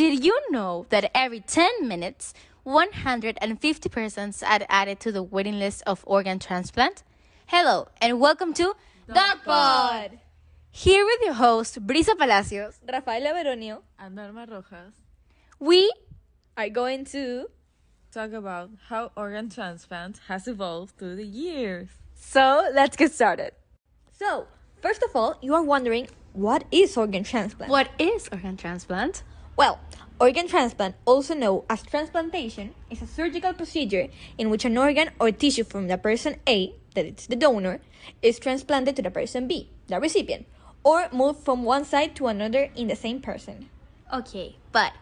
Did you know that every 10 minutes, 150 persons are added to the waiting list of organ transplant? Hello, and welcome to DocPod! Here with your host, Brisa Palacios, Rafaela Veronio, and Norma Rojas we are going to talk about how organ transplant has evolved through the years. So let's get started. So, first of all, you are wondering, what is organ transplant? What is organ transplant? Well, organ transplant, also known as transplantation, is a surgical procedure in which an organ or tissue from the person A, that is the donor, is transplanted to the person B, the recipient, or moved from one side to another in the same person. Okay, but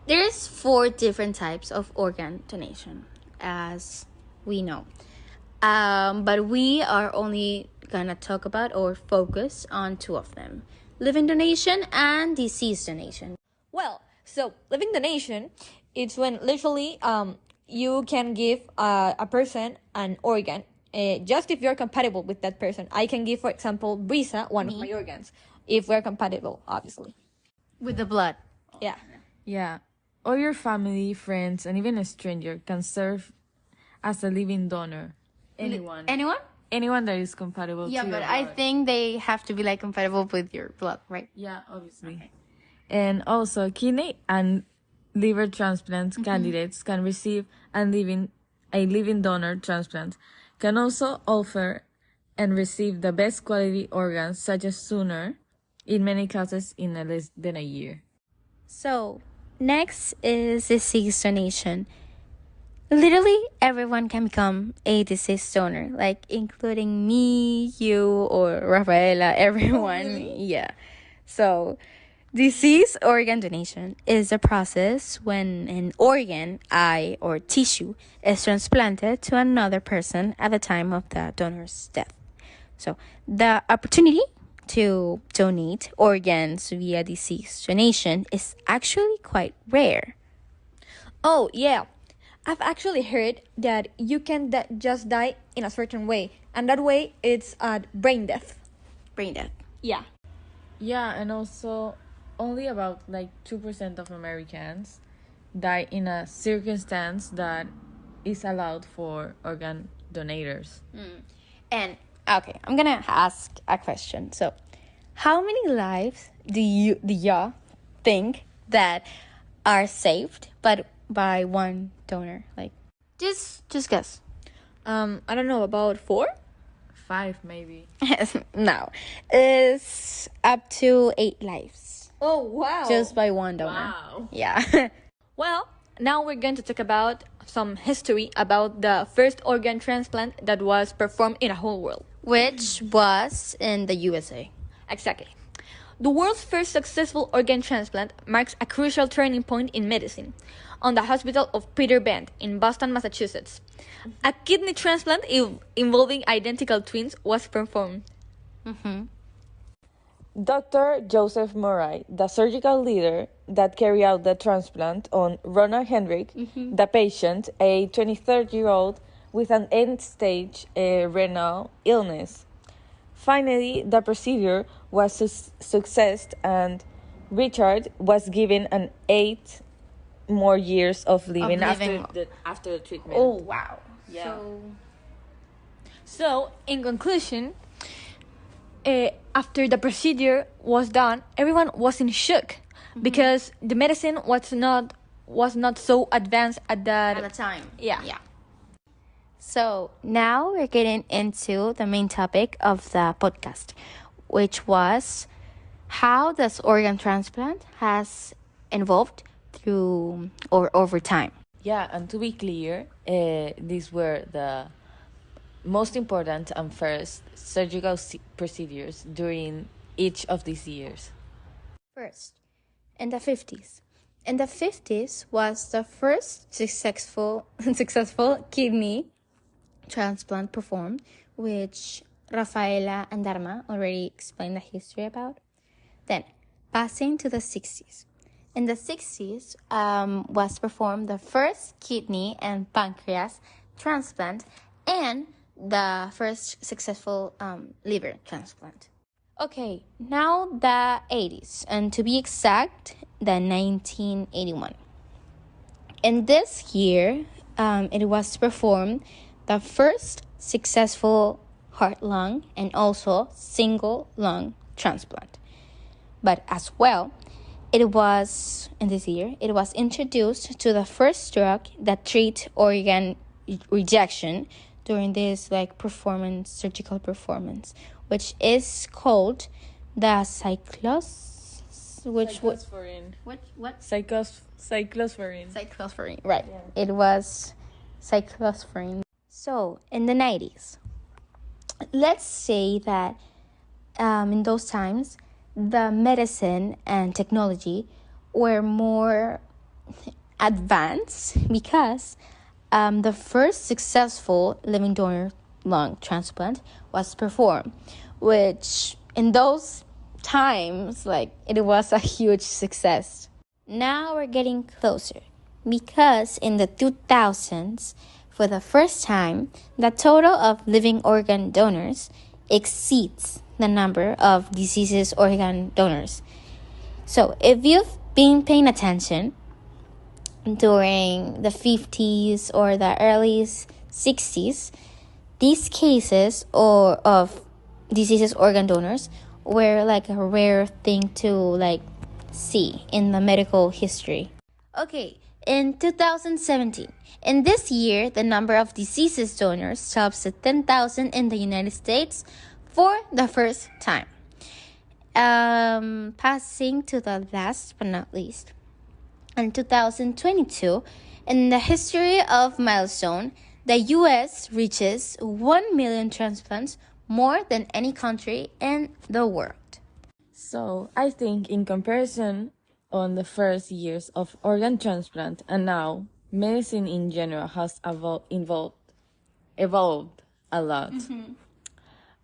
there's 4 different types of organ donation, as we know. But we are only gonna talk about or focus on 2 of them: living donation and deceased donation. Well, so living donation, it's when literally you can give a person an organ just if you're compatible with that person. I can give, for example, Brisa one of my organs if we're compatible, obviously. With the blood. Yeah. Yeah, or your family, friends, and even a stranger can serve as a living donor. Anyone. Anyone that is compatible Yeah, to your but I blood. think they have to be like compatible with your blood, right? Yeah, obviously. Okay. And also, kidney and liver transplant candidates can receive a living donor transplant, can also offer and receive the best quality organs, such as sooner, in many cases in less than a year. So, next is deceased donation. Literally, everyone can become a deceased donor, like including me, you, or Rafaela, everyone. Oh, really? Yeah. So, deceased organ donation is a process when an organ, eye, or tissue is transplanted to another person at the time of the donor's death. So, the opportunity to donate organs via deceased donation is actually quite rare. Oh, yeah. I've actually heard that you can just die in a certain way, and that way it's brain death. Brain death. Yeah. Yeah, and also only about 2% of Americans die in a circumstance that is allowed for organ donators. And okay, I'm gonna ask a question. So, how many lives do you think that are saved, but by one donor? Like, just guess. I don't know, about 4? 5 maybe. No, it's up to 8 lives Oh, wow. just by one donor. Wow. Yeah. Well, now we're going to talk about some history about the first organ transplant that was performed in the whole world. Which was in the USA. Exactly. The world's first successful organ transplant marks a crucial turning point in medicine on the hospital of Peter Bent in Boston, Massachusetts. A kidney transplant involving identical twins was performed. Dr. Joseph Murray, the surgical leader that carried out the transplant on Ronald Hendrick, the patient, a 23-year-old with an end-stage renal illness. Finally, the procedure was success, and Richard was given an 8 more years of living, after the treatment. Oh, wow. Yeah. So, in conclusion, after the procedure was done, everyone was in shock because the medicine was not so advanced at At the time. Yeah. So now we're getting into the main topic of the podcast, which was how does organ transplant has evolved through or over time. Yeah, and to be clear, these were the most important and first surgical procedures during each of these years. First, in the 50s. In the 50s was the first successful kidney transplant performed, which Rafaela and Dharma already explained the history about. Then, passing to the 60s. In the 60s was performed the first kidney and pancreas transplant and the first successful liver transplant. Okay, now the 80s, and to be exact, than 1981. In this year, it was performed the first successful heart lung and also single lung transplant. But as well, it was introduced to the first drug that treat organ rejection during this surgical performance, which is called the Cyclosporine. Cyclosporine. Cyclosporine, right. Yeah. It was cyclosporine. So, in the 90s, let's say that in those times, the medicine and technology were more advanced because the first successful living donor lung transplant was performed, which in those times, it was a huge success. Now we're getting closer because in the 2000s, for the first time, the total of living organ donors exceeds the number of deceased organ donors. So if you've been paying attention during the 50s or the early 60s, these cases of deceased organ donors were a rare thing to see in the medical history. Okay, in 2017, in this year, the number of deceased donors tops 10,000 in the United States for the first time. Passing to the last but not least, in 2022, in the history of milestone, the U.S. reaches 1 million transplants, more than any country in the world. So I think in comparison on the first years of organ transplant and now, medicine in general has evolved a lot. Mm-hmm.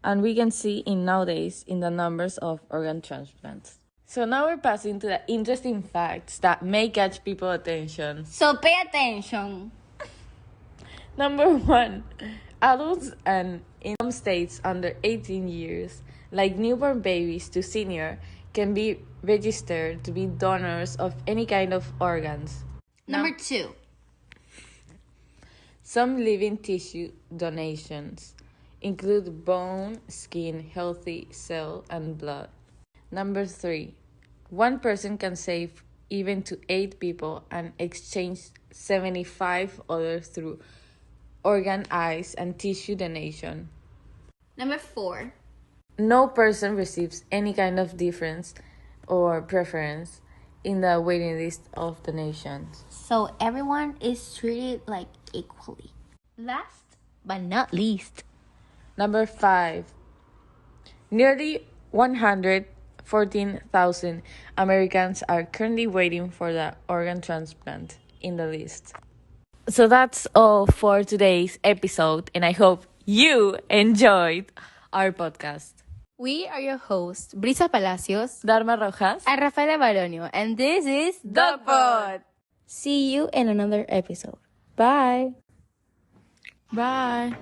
And we can see nowadays in the numbers of organ transplants. So now we're passing to the interesting facts that may catch people's attention. So pay attention. Number 1, adults and in some states under 18 years, like newborn babies to senior, can be registered to be donors of any kind of organs. Number 2, some living tissue donations include bone, skin, healthy cell, and blood. Number 3, one person can save even to 8 people and exchange 75 others through organ, eyes, and tissue donation. Number 4, no person receives any kind of difference or preference in the waiting list of donations. So everyone is treated equally. Last but not least, Number 5, nearly 114,000 Americans are currently waiting for the organ transplant in the list. So that's all for today's episode, and I hope you enjoyed our podcast. We are your hosts, Brisa Palacios, Dharma Rojas, and Rafaela Baronio, and this is DocPod. See you in another episode. Bye. Bye.